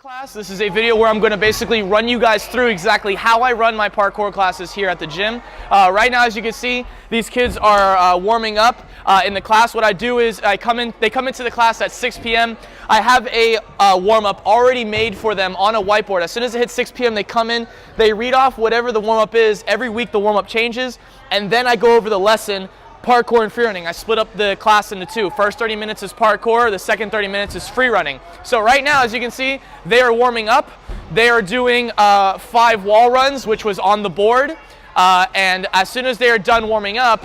Class. This is a video where I'm going to basically run you guys through exactly how I run my parkour classes here at the gym. Right now, as you can see, these kids are warming up in the class. What I do is they come into the class at 6 p.m. I have a warm-up already made for them on a whiteboard. As soon as it hits 6 p.m., they come in, they read off whatever the warm-up is. Every week the warm-up changes, and then I go over the lesson, parkour and free running. I split up the class into two. First 30 minutes is parkour, the second 30 minutes is free running. So right now, as you can see, they are warming up. They are doing 5 wall runs, which was on the board. And as soon as they are done warming up,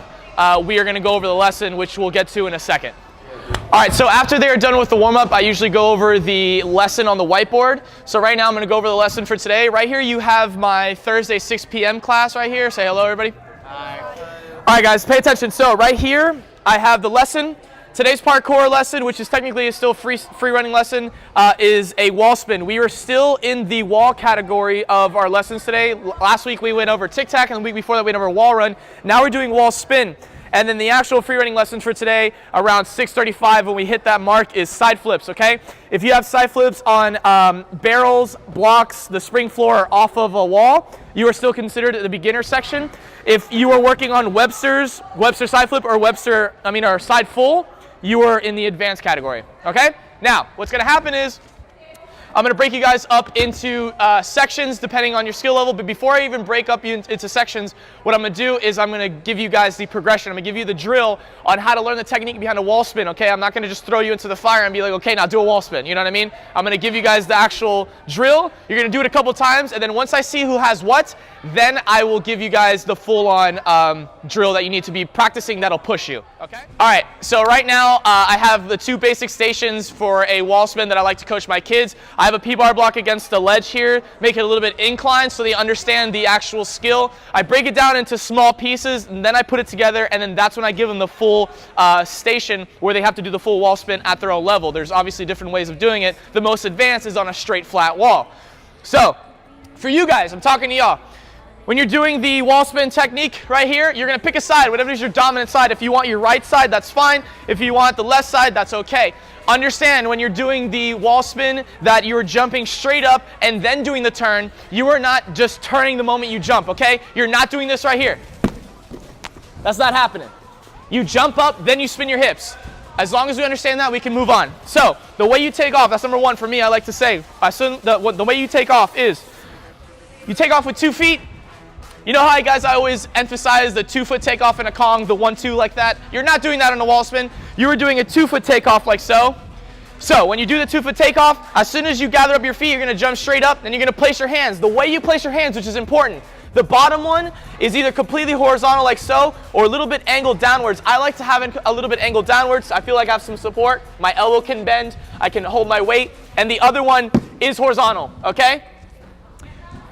we are gonna go over the lesson, which we'll get to in a second. All right, so after they are done with the warm-up, I usually go over the lesson on the whiteboard. So right now, I'm gonna go over the lesson for today. Right here, you have my Thursday 6 p.m. class right here. Say hello, everybody. Hi. All right, guys, pay attention. So right here, I have the lesson. Today's parkour lesson, which is technically a still free running lesson, is a wall spin. We are still in the wall category of our lessons today. Last week we went over tic-tac, and the week before that we went over wall run. Now we're doing wall spin. And then the actual free running lesson for today, around 6:35 when we hit that mark, is side flips, okay? If you have side flips on barrels, blocks, the spring floor, or off of a wall, you are still considered at the beginner section. If you are working on Webster side flip or side full, you are in the advanced category, okay? Now, what's gonna happen is, I'm gonna break you guys up into sections depending on your skill level, but before I even break up you into sections, what I'm gonna do is I'm gonna give you guys the progression. I'm gonna give you the drill on how to learn the technique behind a wall spin, okay? I'm not gonna just throw you into the fire and be like, okay, now do a wall spin, you know what I mean? I'm gonna give you guys the actual drill. You're gonna do it a couple times, and then once I see who has what, then I will give you guys the full-on drill that you need to be practicing that'll push you, okay? All right, so right now I have the 2 basic stations for a wall spin that I like to coach my kids. I have a P-bar block against the ledge here, make it a little bit inclined so they understand the actual skill. I break it down into small pieces, and then I put it together, and then that's when I give them the full station where they have to do the full wall spin at their own level. There's obviously different ways of doing it. The most advanced is on a straight flat wall. So, for you guys, I'm talking to y'all. When you're doing the wall spin technique right here, you're gonna pick a side, whatever is your dominant side. If you want your right side, that's fine. If you want the left side, that's okay. Understand when you're doing the wall spin that you're jumping straight up and then doing the turn. You are not just turning the moment you jump, okay? You're not doing this right here. That's not happening. You jump up, then you spin your hips. As long as we understand that, we can move on. So, the way you take off, that's number 1 for me, I like to say. The way you take off is, you take off with 2 feet. You know how, guys, I always emphasize the 2-foot takeoff in a Kong, the 1-2 like that? You're not doing that on a wall spin. You are doing a 2-foot takeoff like so. So when you do the 2-foot takeoff, as soon as you gather up your feet, you're gonna jump straight up, then you're gonna place your hands. The way you place your hands, which is important, the bottom one is either completely horizontal like so, or a little bit angled downwards. I like to have it a little bit angled downwards. I feel like I have some support. My elbow can bend, I can hold my weight, and the other one is horizontal, okay?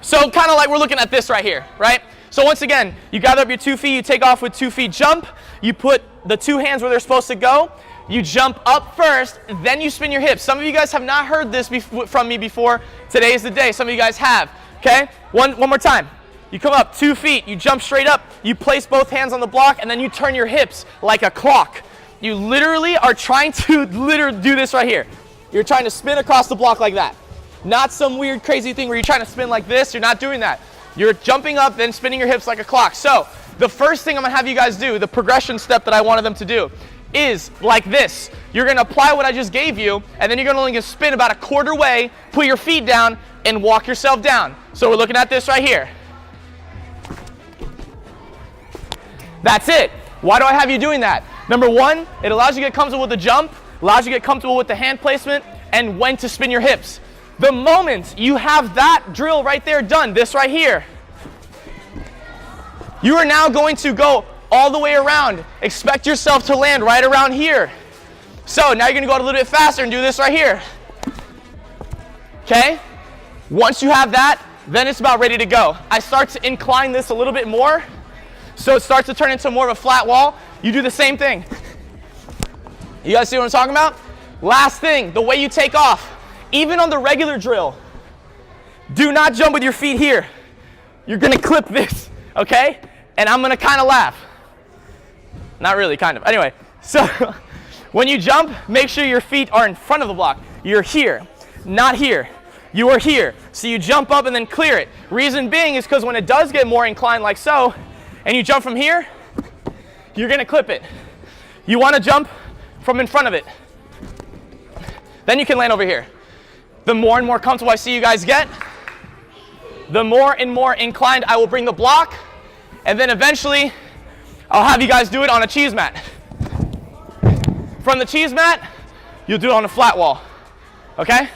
So kind of like we're looking at this right here, right? So once again, you gather up your 2 feet, you take off with 2 feet jump, you put the 2 hands where they're supposed to go, you jump up first, then you spin your hips. Some of you guys have not heard this from me before. Today is the day. Some of you guys have, okay? One more time. You come up 2 feet, you jump straight up, you place both hands on the block, and then you turn your hips like a clock. You literally are trying to do this right here. You're trying to spin across the block like that. Not some weird crazy thing where you're trying to spin like this. You're not doing that. You're jumping up, then spinning your hips like a clock. So the first thing I'm gonna have you guys do, the progression step that I wanted them to do, is like this. You're gonna apply what I just gave you, and then you're gonna only spin about a quarter way, put your feet down, and walk yourself down. So we're looking at this right here. That's it. Why do I have you doing that? Number 1, it allows you to get comfortable with the jump, allows you to get comfortable with the hand placement, and when to spin your hips. The moment you have that drill right there done, this right here, you are now going to go all the way around. Expect yourself to land right around here. So now you're gonna go a little bit faster and do this right here. Okay? Once you have that, then it's about ready to go. I start to incline this a little bit more, so it starts to turn into more of a flat wall. You do the same thing. You guys see what I'm talking about? Last thing, the way you take off. Even on the regular drill, do not jump with your feet here. You're gonna clip this, okay? And I'm gonna kind of laugh. Not really, kind of. Anyway, so when you jump, make sure your feet are in front of the block. You're here, not here. you are here. So you jump up and then clear it. Reason being is because when it does get more inclined like so, and you jump from here, you're gonna clip it. You wanna jump from in front of it. Then you can land over here. The more and more comfortable I see you guys get, the more and more inclined I will bring the block, and then eventually I'll have you guys do it on a cheese mat. From the cheese mat, you'll do it on a flat wall, okay?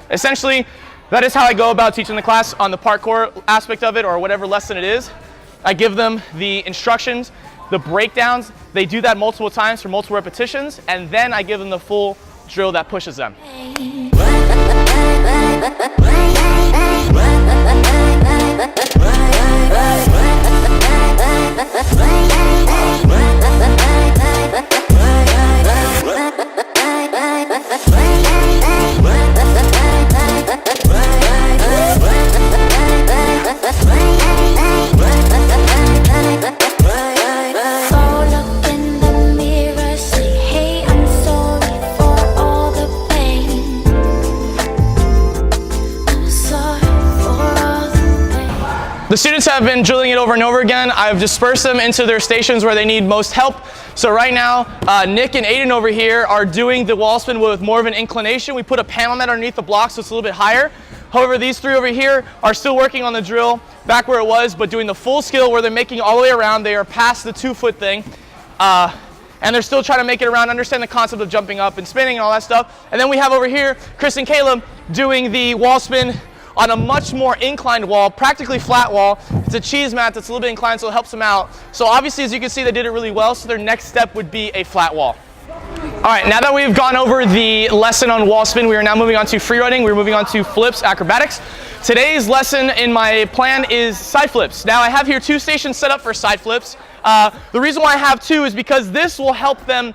Essentially, that is how I go about teaching the class on the parkour aspect of it, or whatever lesson it is. I give them the instructions, the breakdowns. They do that multiple times for multiple repetitions, and then I give them the full drill that pushes them. The students have been drilling it over and over again. I've dispersed them into their stations where they need most help. So right now, Nick and Aiden over here are doing the wall spin with more of an inclination. We put a panel mat underneath the block so it's a little bit higher. However, these three over here are still working on the drill back where it was, but doing the full skill where they're making all the way around. They are past the 2-foot thing. And they're still trying to make it around, understand the concept of jumping up and spinning and all that stuff. And then we have over here, Chris and Caleb doing the wall spin on a much more inclined wall, practically flat wall. It's a cheese mat that's a little bit inclined, so it helps them out. So obviously, as you can see, they did it really well, so their next step would be a flat wall. All right, now that we've gone over the lesson on wall spin, we are now moving on to free running. We're moving on to flips, acrobatics. Today's lesson in my plan is side flips. Now I have here 2 stations set up for side flips. The reason why I have 2 is because this will help them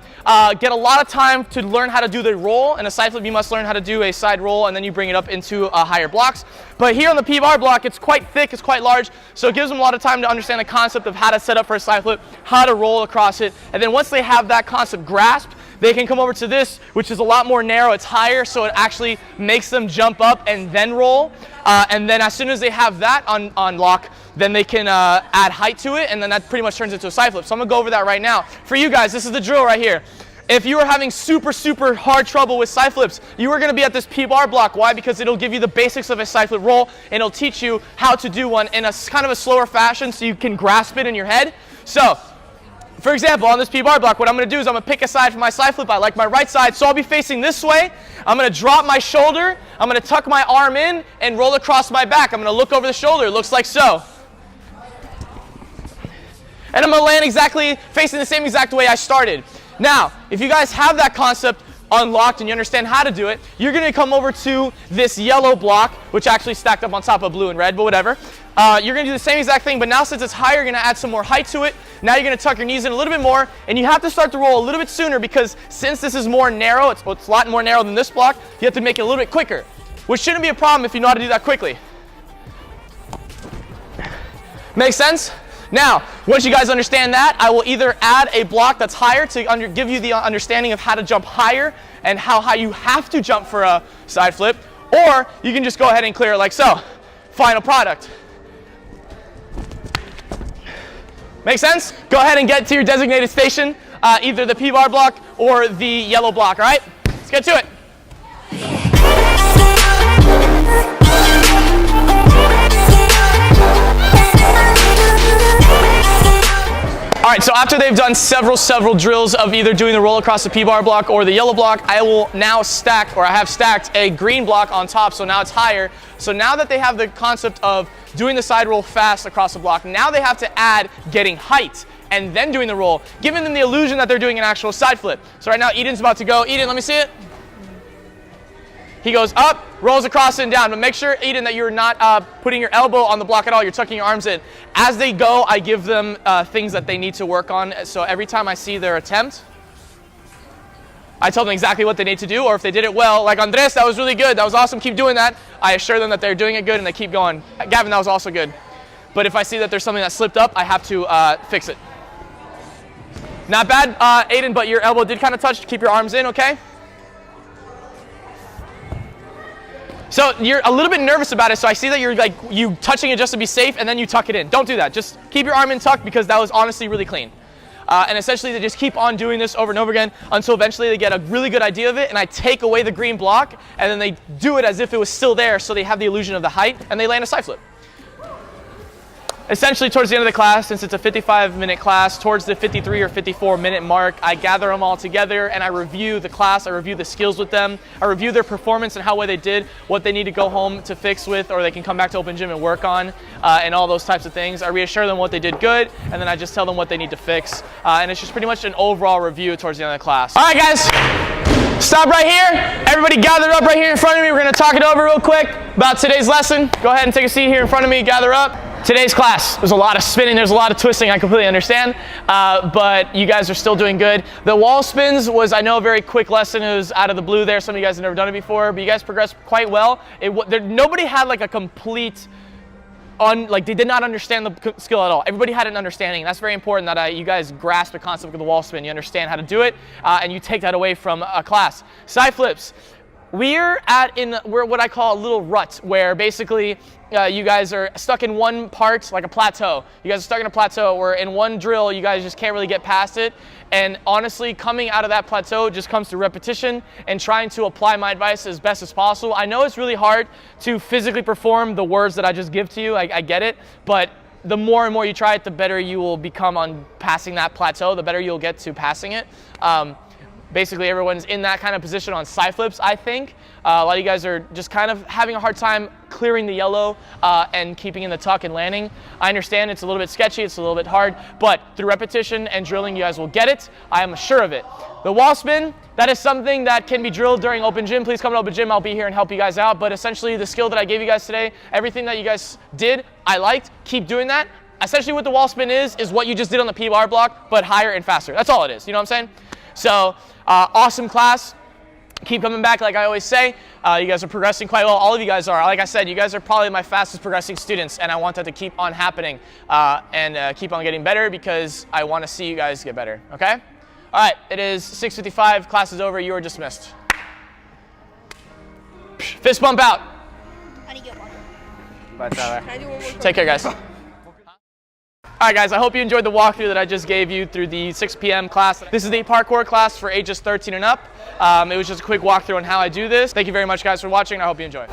get a lot of time to learn how to do the roll. In a side flip, you must learn how to do a side roll, and then you bring it up into higher blocks. But here on the P-bar block, it's quite thick, it's quite large, so it gives them a lot of time to understand the concept of how to set up for a side flip, how to roll across it, and then once they have that concept grasped, they can come over to this, which is a lot more narrow, it's higher, so it actually makes them jump up and then roll. And then as soon as they have that on lock, then they can add height to it, and then that pretty much turns into a side flip. So I'm gonna go over that right now. For you guys, this is the drill right here. If you are having super hard trouble with side flips, you are gonna be at this P-bar block. Why? Because it'll give you the basics of a side flip roll, and it'll teach you how to do one in a kind of a slower fashion so you can grasp it in your head. So, for example, on this P-bar block, what I'm going to do is I'm going to pick a side for my side flip. I like my right side, so I'll be facing this way. I'm going to drop my shoulder. I'm going to tuck my arm in and roll across my back. I'm going to look over the shoulder. It looks like so. And I'm going to land exactly facing the same exact way I started. Now, if you guys have that concept unlocked and you understand how to do it, you're going to come over to this yellow block, which actually stacked up on top of blue and red, but whatever. You're going to do the same exact thing, but now since it's higher, you're going to add some more height to it. Now you're going to tuck your knees in a little bit more, and you have to start the roll a little bit sooner because since this is more narrow, it's a lot more narrow than this block, you have to make it a little bit quicker, which shouldn't be a problem if you know how to do that quickly. Make sense? Now, once you guys understand that, I will either add a block that's higher to give you the understanding of how to jump higher and how high you have to jump for a side flip, or you can just go ahead and clear it like so. Final product. Make sense? Go ahead and get to your designated station, either the P-bar block or the yellow block, all right? Let's get to it. All right, so after they've done several drills of either doing the roll across the P-bar block or the yellow block, I will now stack, or I have stacked a green block on top, so now it's higher. So now that they have the concept of doing the side roll fast across the block, now they have to add getting height and then doing the roll, giving them the illusion that they're doing an actual side flip. So right now Eden's about to go. Eden, let me see it. He goes up, rolls across and down, but make sure, Eden, that you're not putting your elbow on the block at all. You're tucking your arms in. As they go, I give them things that they need to work on. So every time I see their attempt, I tell them exactly what they need to do, or if they did it well, like Andres, that was really good, that was awesome, keep doing that. I assure them that they're doing it good and they keep going. Gavin, that was also good. But if I see that there's something that slipped up, I have to fix it. Not bad, Aiden, but your elbow did kind of touch. Keep your arms in, okay? So you're a little bit nervous about it, so I see that you're like, you touching it just to be safe, and then you tuck it in. Don't do that. Just keep your arm in tucked, because that was honestly really clean. And essentially they just keep on doing this over and over again until eventually they get a really good idea of it, and I take away the green block, and then they do it as if it was still there, so they have the illusion of the height, and they land a side flip. Essentially, towards the end of the class, since it's a 55-minute class, towards the 53 or 54-minute mark, I gather them all together and I review the class, I review the skills with them, I review their performance and how well they did, what they need to go home to fix with, or they can come back to open gym and work on, and all those types of things. I reassure them what they did good, and then I just tell them what they need to fix. And it's just pretty much an overall review towards the end of the class. All right, guys, stop right here. Everybody gather up right here in front of me. We're gonna talk it over real quick about today's lesson. Go ahead and take a seat here in front of me, gather up. Today's class, there's a lot of spinning, there's a lot of twisting, I completely understand, but you guys are still doing good. The wall spins was, I know, a very quick lesson. It was out of the blue there. Some of you guys have never done it before, but you guys progressed quite well. Nobody had like a complete, they did not understand the skill at all. Everybody had an understanding. That's very important that you guys grasp the concept of the wall spin. You understand how to do it, and you take that away from a class. Side flips. We're what I call a little rut, where basically you guys are stuck in one part, like a plateau. You guys are stuck in a plateau where in one drill you guys just can't really get past it. And honestly, coming out of that plateau just comes through repetition and trying to apply my advice as best as possible. I know it's really hard to physically perform the words that I just give to you. I get it, but the more and more you try it, the better you will become on passing that plateau, the better you'll get to passing it. Basically, everyone's in that kind of position on side flips, I think. A lot of you guys are just kind of having a hard time clearing the yellow and keeping in the tuck and landing. I understand it's a little bit sketchy, it's a little bit hard, but through repetition and drilling, you guys will get it. I am sure of it. The wall spin, that is something that can be drilled during open gym. Please come to open gym, I'll be here and help you guys out. But essentially, the skill that I gave you guys today, everything that you guys did, I liked. Keep doing that. Essentially, what the wall spin is what you just did on the P-bar block, but higher and faster. That's all it is, you know what I'm saying? So, awesome class. Keep coming back, like I always say. You guys are progressing quite well. All of you guys are. Like I said, you guys are probably my fastest progressing students, and I want that to keep on happening and keep on getting better, because I want to see you guys get better, okay? All right, it is 6:55. Class is over. You are dismissed. Fist bump out. I need to get one. Bye, Tyler. Can I do one more? Take care, guys. All right, guys, I hope you enjoyed the walkthrough that I just gave you through the 6 p.m. class. This is the parkour class for ages 13 and up. It was just a quick walkthrough on how I do this. Thank you very much, guys, for watching. I hope you enjoy.